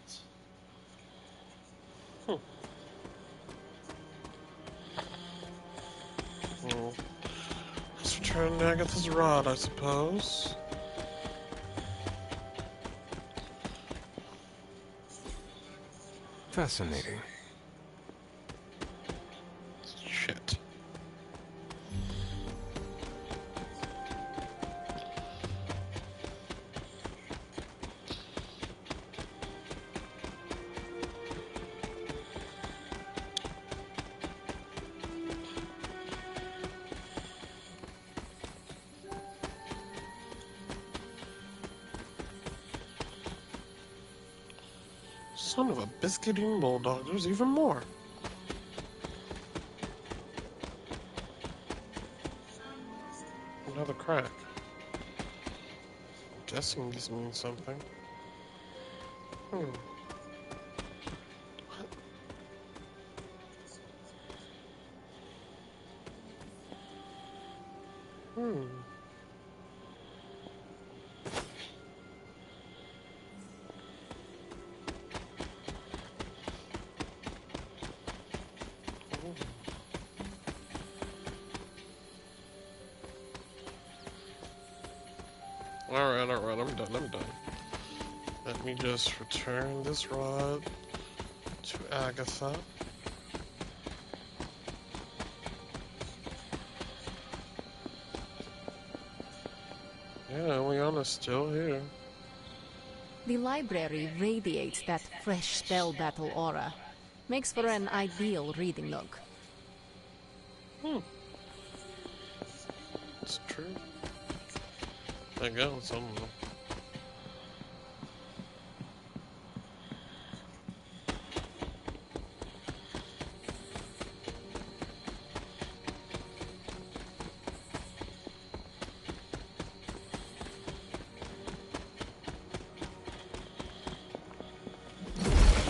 Speaker 1: Let's return to Agatha's rod, I suppose.
Speaker 3: Fascinating.
Speaker 1: Shit. Son of a biscuit-eating bulldog, there's even more. Another crack. I'm guessing these mean something. What? Alright, I'm done. Let me just return this rod to Agatha. Yeah, Leona's still here.
Speaker 2: The library radiates that fresh spell battle aura. Makes for an ideal reading nook.
Speaker 1: It's true. I guess, I don't know.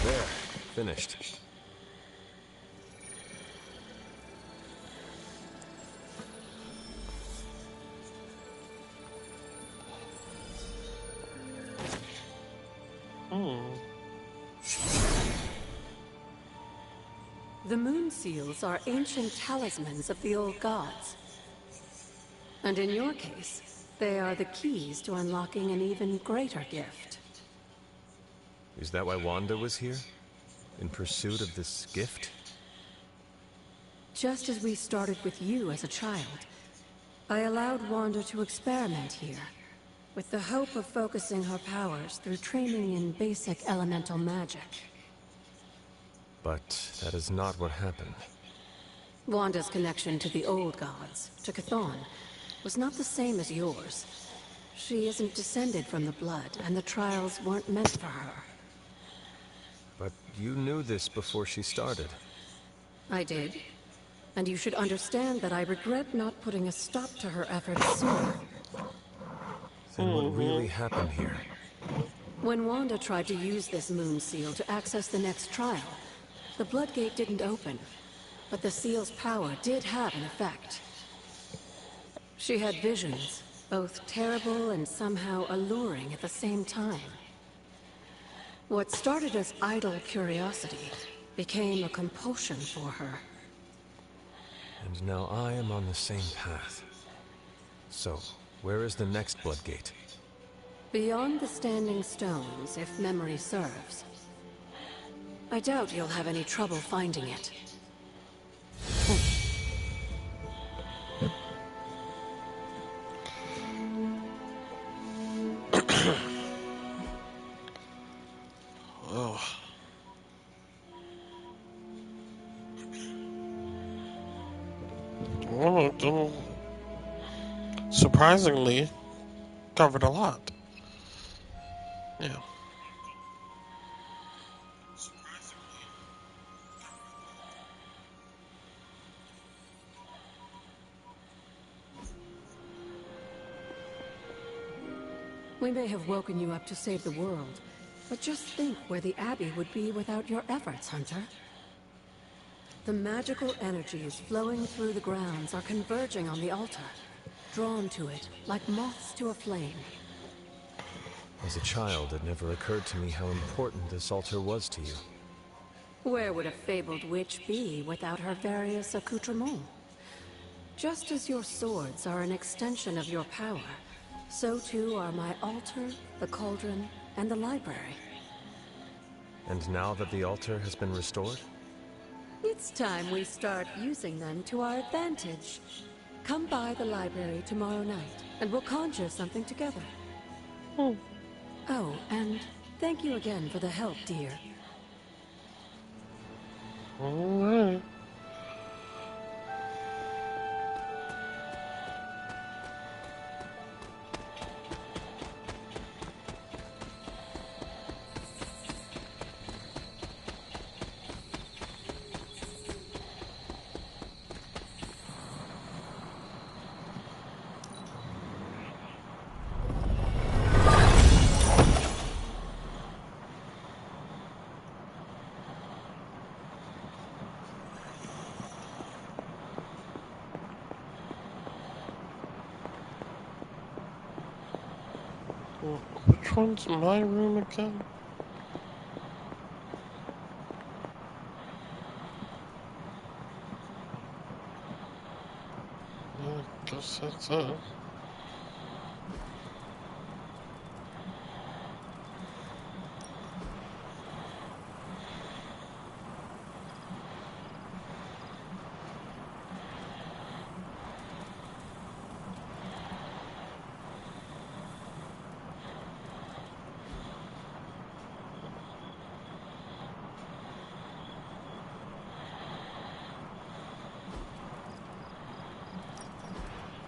Speaker 6: There, finished.
Speaker 8: The moon seals are ancient talismans of the old gods. And in your case, they are the keys to unlocking an even greater gift.
Speaker 6: Is that why Wanda was here? In pursuit of this gift?
Speaker 8: Just as we started with you as a child, I allowed Wanda to experiment here, with the hope of focusing her powers through training in basic elemental magic.
Speaker 6: But that is not what happened.
Speaker 8: Wanda's connection to the old gods, to Chthon, was not the same as yours. She isn't descended from the blood, and the trials weren't meant for her.
Speaker 6: But you knew this before she started.
Speaker 8: I did. And you should understand that I regret not putting a stop to her efforts sooner.
Speaker 6: Then what really happened here?
Speaker 8: When Wanda tried to use this moon seal to access the next trial, the Bloodgate didn't open, but the seal's power did have an effect. She had visions, both terrible and somehow alluring at the same time. What started as idle curiosity became a compulsion for her.
Speaker 6: And now I am on the same path. So, where is the next Bloodgate?
Speaker 8: Beyond the Standing Stones, if memory serves. I doubt you'll have any trouble finding it.
Speaker 1: Oh. Surprisingly, covered a lot. Yeah.
Speaker 8: We may have woken you up to save the world, but just think where the Abbey would be without your efforts, Hunter. The magical energies flowing through the grounds are converging on the altar, drawn to it like moths to a flame.
Speaker 6: As a child, it never occurred to me how important this altar was to you.
Speaker 8: Where would a fabled witch be without her various accoutrements? Just as your swords are an extension of your power, so too are my altar, the cauldron, and the library.
Speaker 6: And now that the altar has been restored?
Speaker 8: It's time we start using them to our advantage. Come by the library tomorrow night, and we'll conjure something together. Oh, and thank you again for the help, dear.
Speaker 1: Alright. Which one's my room again? I guess that's it.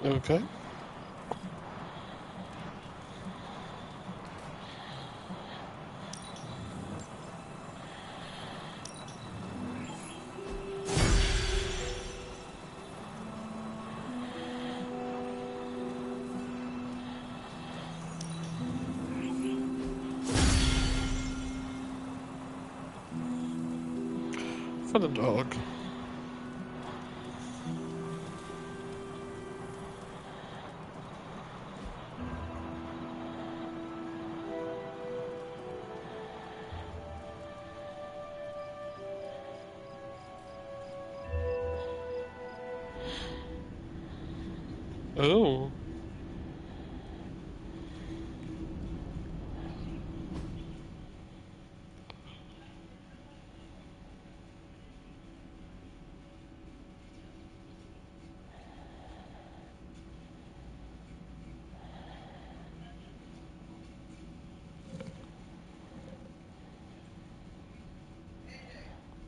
Speaker 1: Okay. For the dog. Oh.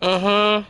Speaker 1: Uh-huh.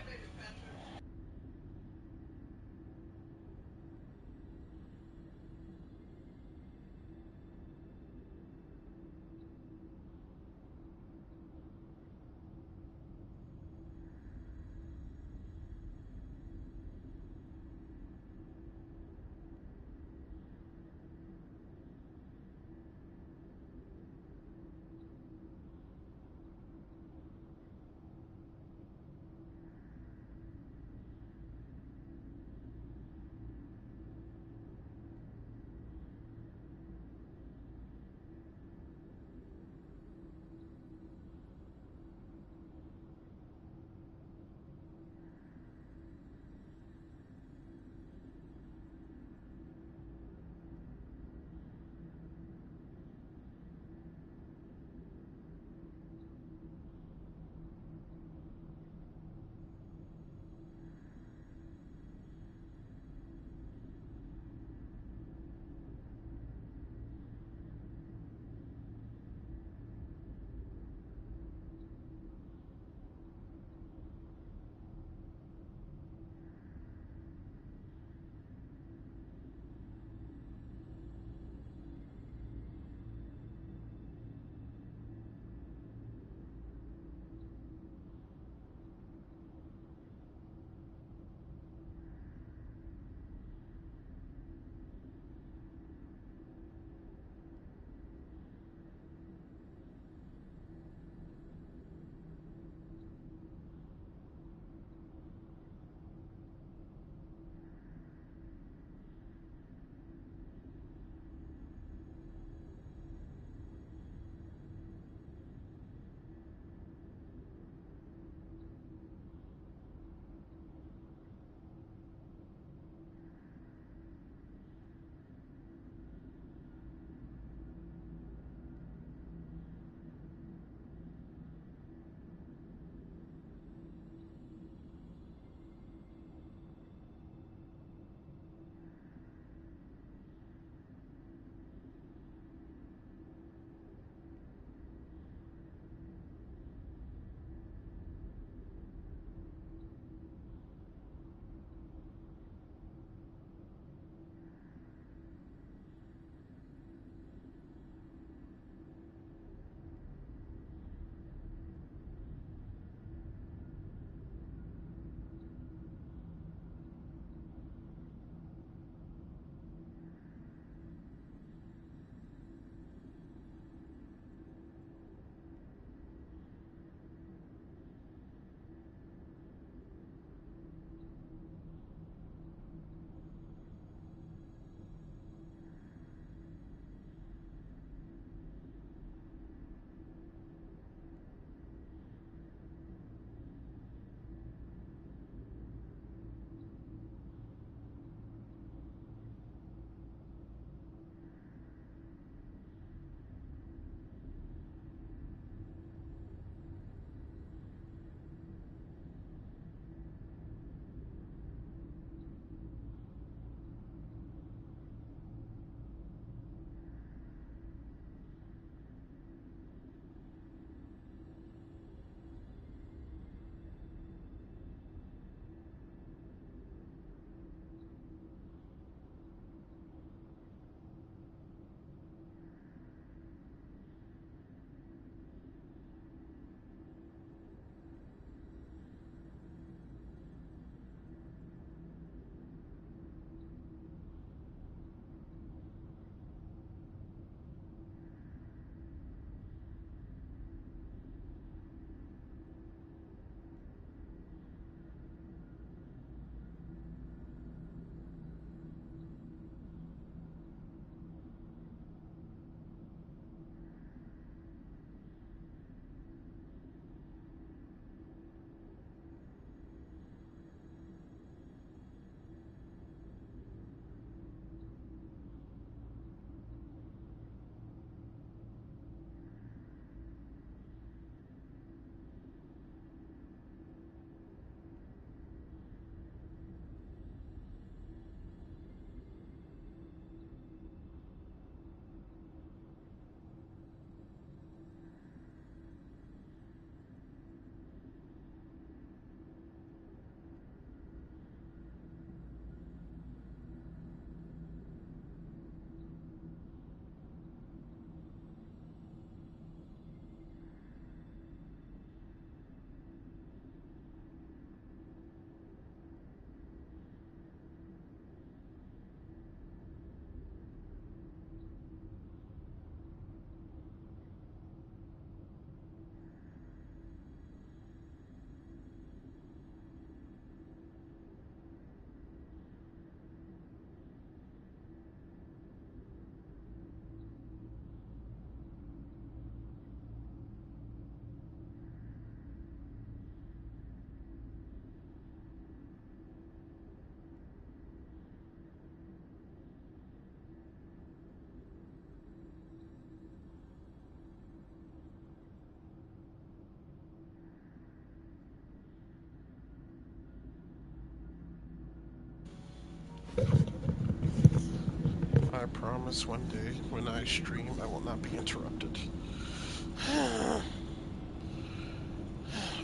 Speaker 1: I promise one day when I stream, I will not be interrupted.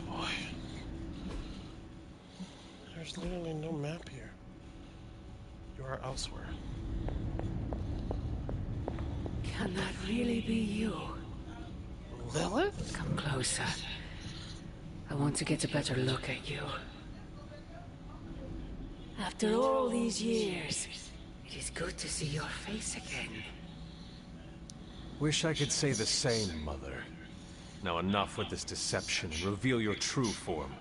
Speaker 1: Boy. There's literally no map here. You are elsewhere.
Speaker 8: Can that really be you?
Speaker 1: Lilith?
Speaker 8: Come closer. I want to get a better look at you. After all these years, it is good to see your face again.
Speaker 6: Wish I could say the same, Mother. Now enough with this deception and reveal your true form.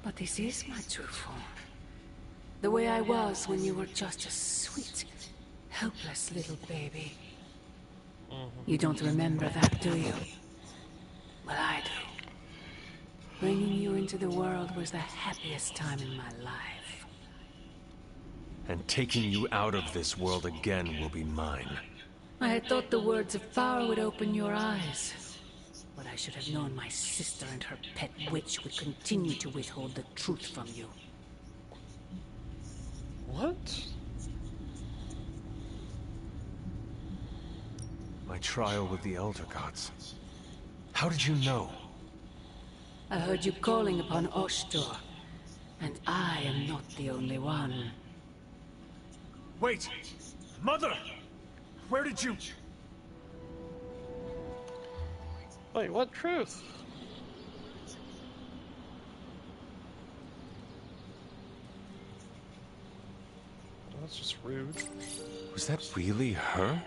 Speaker 8: But this is my true form. The way I was when you were just a sweet, helpless little baby. You don't remember that, do you? Well, I do. Bringing you into the world was the happiest time in my life.
Speaker 6: And taking you out of this world again will be mine.
Speaker 8: I had thought the words of power would open your eyes. But I should have known my sister and her pet witch would continue to withhold the truth from you.
Speaker 1: What?
Speaker 6: My trial with the Elder Gods. How did you know?
Speaker 8: I heard you calling upon Oshtur, and I am not the only one.
Speaker 6: Wait! Mother! Where did you...
Speaker 1: Wait, what truth? That's just rude.
Speaker 6: Was that really her?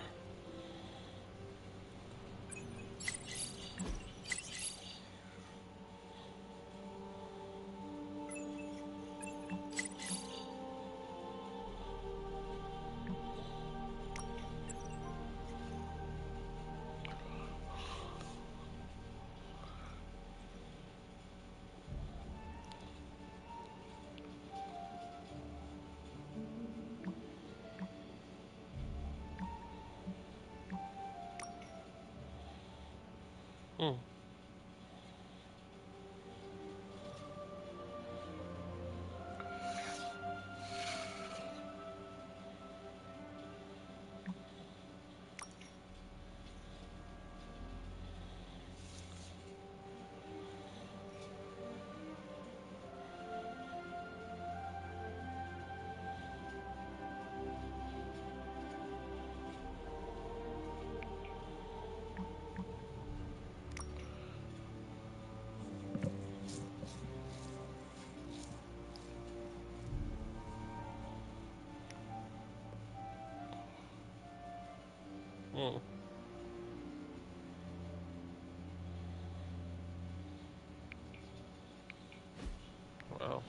Speaker 1: Wow.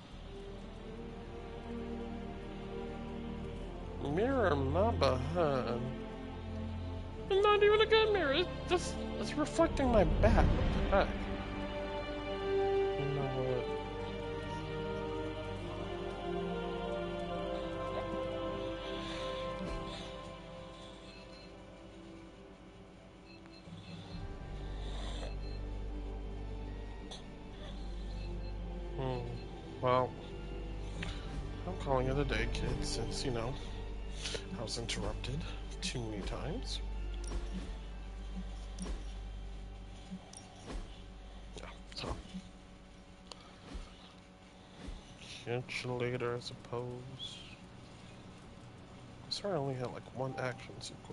Speaker 1: Mirror my behind. It's not even a good mirror. It's reflecting my back. What the heck? You know what? Well, I'm calling it a day, kids, since, you know, I was interrupted too many times. Yeah, so. Catch you later, I suppose. Sorry, I only had like one action sequence.